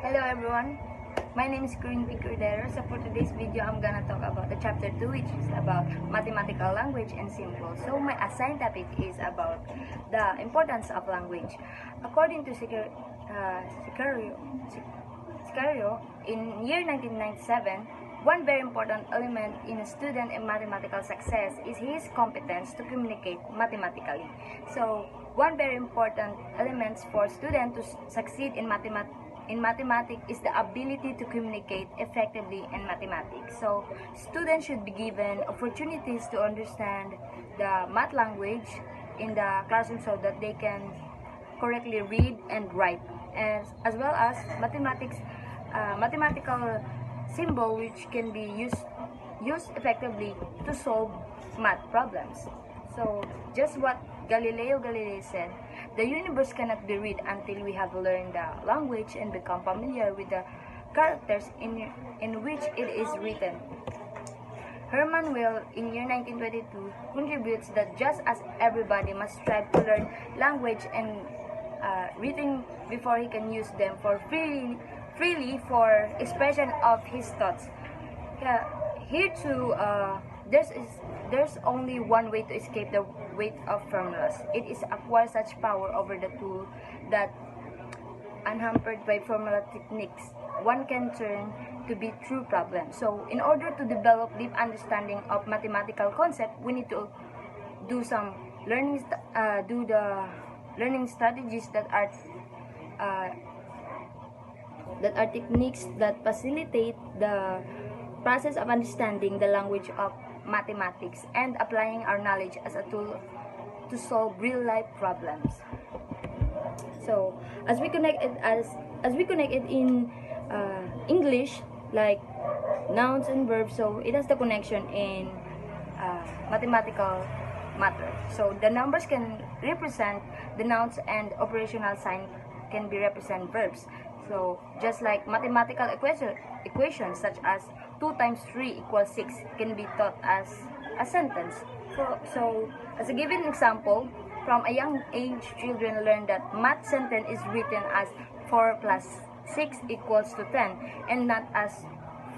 Hello everyone, my name is Corinne P. Cordero. So for today's video, I'm gonna talk about the chapter 2, which is about mathematical language and symbols. So my assigned topic is about the importance of language. According to Sicario, in year 1997, one very important element in a student in mathematical success is his competence to communicate mathematically. So one very important element for students to succeed in mathematics is the ability to communicate effectively in mathematics. So students should be given opportunities to understand the math language in the classroom so that they can correctly read and write, as well as mathematical symbol which can be used effectively to solve math problems. So just what Galileo Galilei said, the universe cannot be read until we have learned the language and become familiar with the characters in which it is written. Hermann Weyl in year 1922 contributes that just as everybody must strive to learn language and reading before he can use them for freely for expression of his thoughts. Here too, there's only one way to escape the weight of formulas. It is acquire such power over the tool that, unhampered by formula techniques, one can turn to be true problems. So in order to develop deep understanding of mathematical concept, we need to do some do the learning strategies that are techniques that facilitate the process of understanding the language of mathematics and applying our knowledge as a tool to solve real-life problems. So as we connect it in English, like nouns and verbs, so it has the connection in mathematical matter. So the numbers can represent the nouns and operational sign can be represent verbs. So just like mathematical equations such as 2 times 3 equals 6 can be taught as a sentence. So as a given example, from a young age, children learn that math sentence is written as 4 plus 6 equals to 10 and not as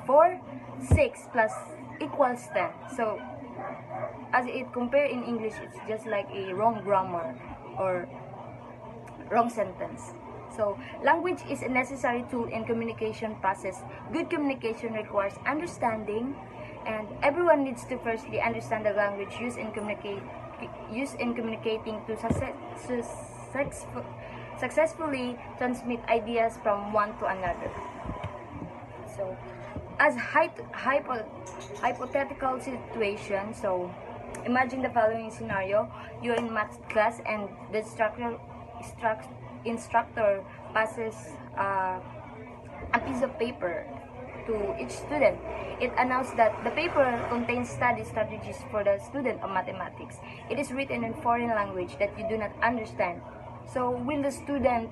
4, 6 plus equals 10. So as it compared in English, it's just like a wrong grammar or wrong sentence. So language is a necessary tool in communication process. Good communication requires understanding, and everyone needs to firstly understand the language used in communicating to successfully transmit ideas from one to another. So as hypothetical situation, so imagine the following scenario: you're in math class and the instructor passes a piece of paper to each student. It announced that the paper contains study strategies for the student of mathematics. It is written in foreign language that you do not understand. So will the student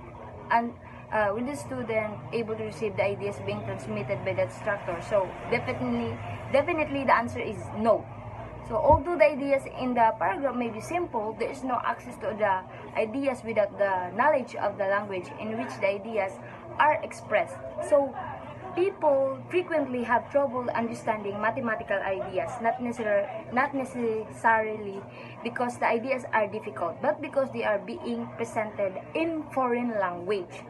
able to receive the ideas being transmitted by the instructor? So definitely the answer is no. So although the ideas in the paragraph may be simple, there is no access to the ideas without the knowledge of the language in which the ideas are expressed. So people frequently have trouble understanding mathematical ideas, not necessarily because the ideas are difficult, but because they are being presented in foreign language.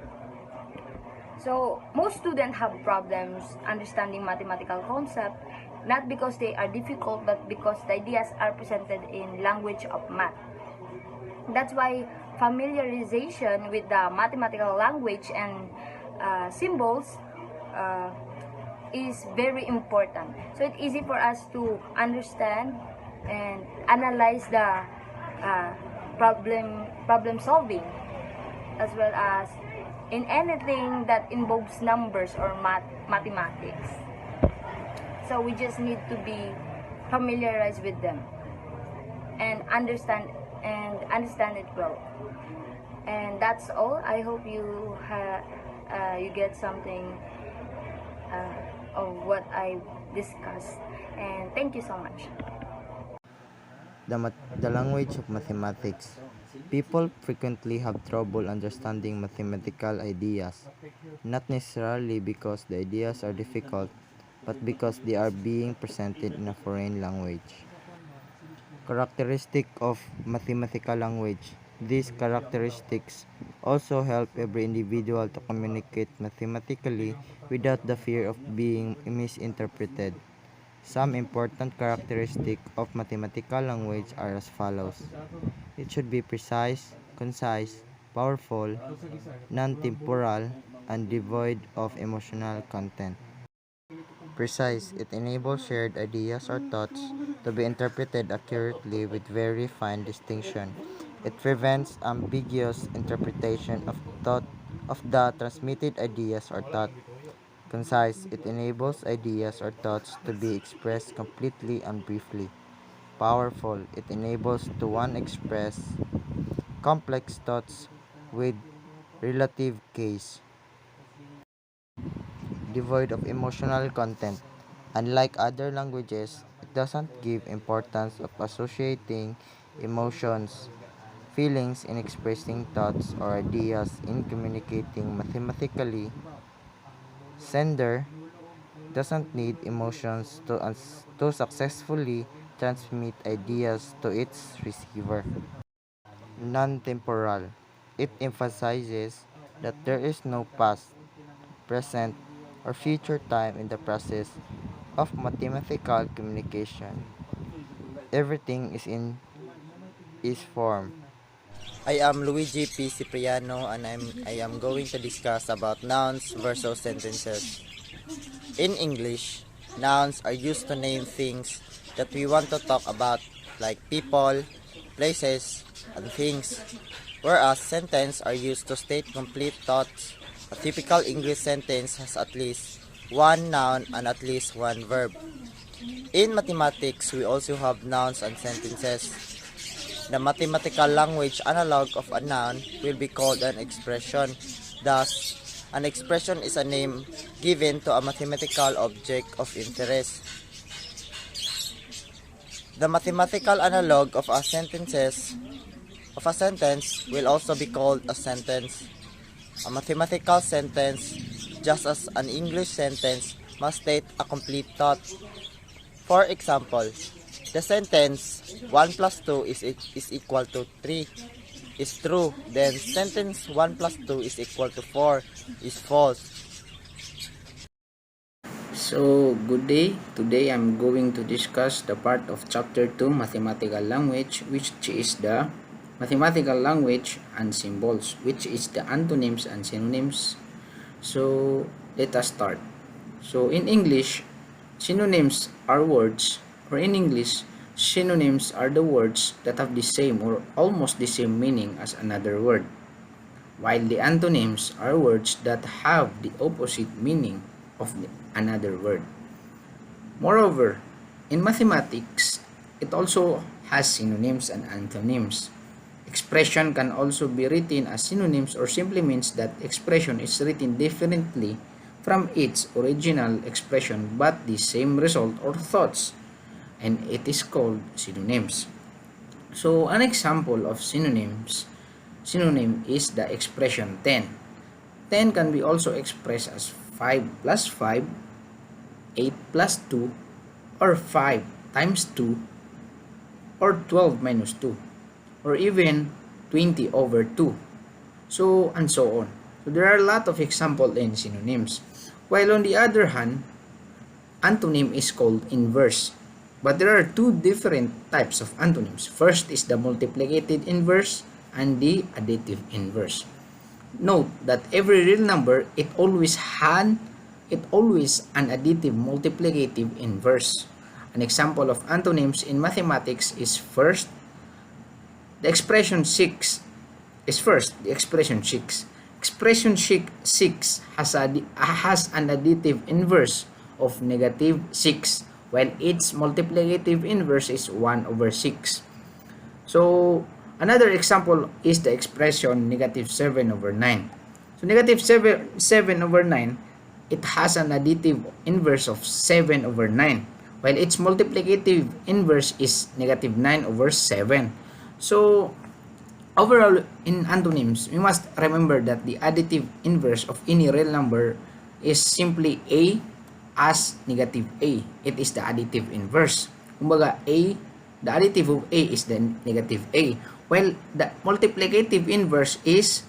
So most students have problems understanding mathematical concepts, not because they are difficult, but because the ideas are presented in language of math. That's why familiarization with the mathematical language and symbols is very important. So it's easy for us to understand and analyze the problem solving, as well as in anything that involves numbers or mathematics. So we just need to be familiarized with them and understand it well. And that's all. I hope you get something of what I discussed, and thank you so much. The language of mathematics. People frequently have trouble understanding mathematical ideas, not necessarily because the ideas are difficult, but because they are being presented in a foreign language. Characteristic of mathematical language. These characteristics also help every individual to communicate mathematically without the fear of being misinterpreted. Some important characteristics of mathematical language are as follows. It should be precise, concise, powerful, non-temporal, and devoid of emotional content. Precise, it enables shared ideas or thoughts to be interpreted accurately with very fine distinction. It prevents ambiguous interpretation of the transmitted ideas or thought. Concise, it enables ideas or thoughts to be expressed completely and briefly. Powerful, it enables to one express complex thoughts with relative case. Devoid of emotional content. Unlike other languages, it doesn't give importance of associating emotions, feelings in expressing thoughts or ideas in communicating mathematically. Sender doesn't need emotions to successfully transmit ideas to its receiver. Non-temporal. It emphasizes that there is no past, present, or future time in the process of mathematical communication. Everything is form. I am Luigi P. Cipriano and I am going to discuss about nouns versus sentences. In English, nouns are used to name things that we want to talk about, like people, places, and things, whereas sentences are used to state complete thoughts. A typical English sentence has at least one noun and at least one verb. In mathematics, we also have nouns and sentences. The mathematical language analog of a noun will be called an expression. Thus, an expression is a name given to a mathematical object of interest. The mathematical analog of a sentence will also be called a sentence. A mathematical sentence, just as an English sentence, must state a complete thought. For example, the sentence 1 plus 2 is equal to 3 is true, then sentence 1 plus 2 is equal to 4 is false. So, good day. Today I'm going to discuss the part of chapter 2 mathematical language, which is the mathematical language and symbols, which is the antonyms and synonyms. So, let us start. So, in English, synonyms are words, or in English, synonyms are the words that have the same or almost the same meaning as another word, while the antonyms are words that have the opposite meaning of another word. Moreover, in mathematics, it also has synonyms and antonyms. Expression can also be written as synonyms or simply means that expression is written differently from its original expression but the same result or thoughts, and it is called synonyms. So, an example of synonym is the expression 10. 10 can be also expressed as 5 plus 5, 8 plus 2, or 5 times 2, or 12 minus 2, or even 20 over 2, so and so on. So there are a lot of examples in synonyms. While on the other hand, antonym is called inverse. But there are two different types of antonyms. First is the multiplicative inverse and the additive inverse. Note that every real number, it always an additive multiplicative inverse. An example of antonyms in mathematics is first, the expression 6 is first, the expression 6. Expression 6 has an additive inverse of negative 6, while its multiplicative inverse is 1 over 6. So, another example is the expression negative 7 over 9. So, negative 7 over 9, it has an additive inverse of 7 over 9, while its multiplicative inverse is negative 9 over 7. So, Overall, in antonyms, we must remember that the additive inverse of any real number is simply a as negative a. It is the additive inverse. Kumbaga, the additive of a is the negative a. While the multiplicative inverse is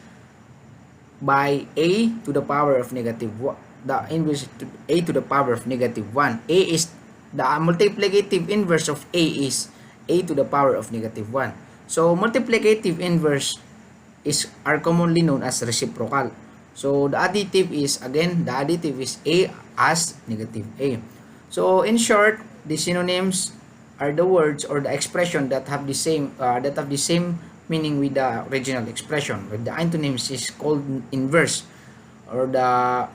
by a to the power of negative 1. The inverse to a to the power of negative 1. A is the multiplicative inverse of a is a to the power of negative 1. So multiplicative inverse are commonly known as reciprocal. So the additive is a as negative a. So in short, the synonyms are the words or the expression that have the same meaning with the original expression. With the antonyms is called inverse, or the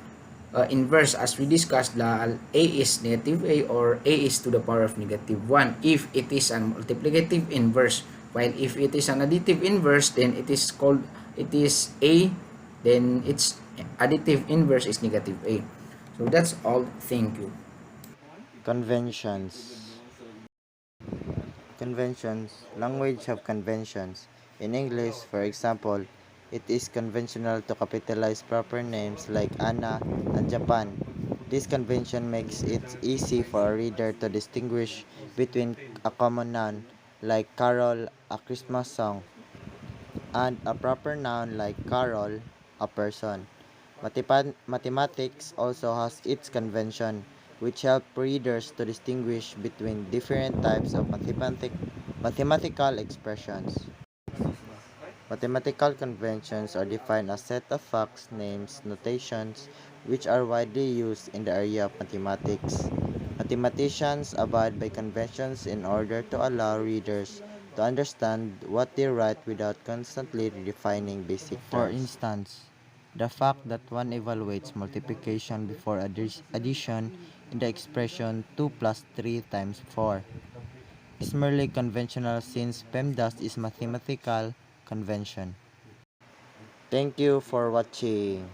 inverse, as we discussed, the a is negative a, or a is to the power of negative 1 if it is a multiplicative inverse, while if it is an additive inverse, then it is a, then its additive inverse is negative a. So that's all. Thank you. Conventions. Conventions. Language have conventions. In English, for example, it is conventional to capitalize proper names like Anna and Japan. This convention makes it easy for a reader to distinguish between a common noun like Carol, a Christmas song, and a proper noun like Carol, a person. Mathematics also has its convention, which help readers to distinguish between different types of mathematical expressions. Mathematical conventions are defined as set of facts, names, notations, which are widely used in the area of mathematics. Mathematicians abide by conventions in order to allow readers to understand what they write without constantly redefining basic terms. For instance, the fact that one evaluates multiplication before addition in the expression 2 plus 3 times 4 is merely conventional since PEMDAS is mathematical convention. Thank you for watching.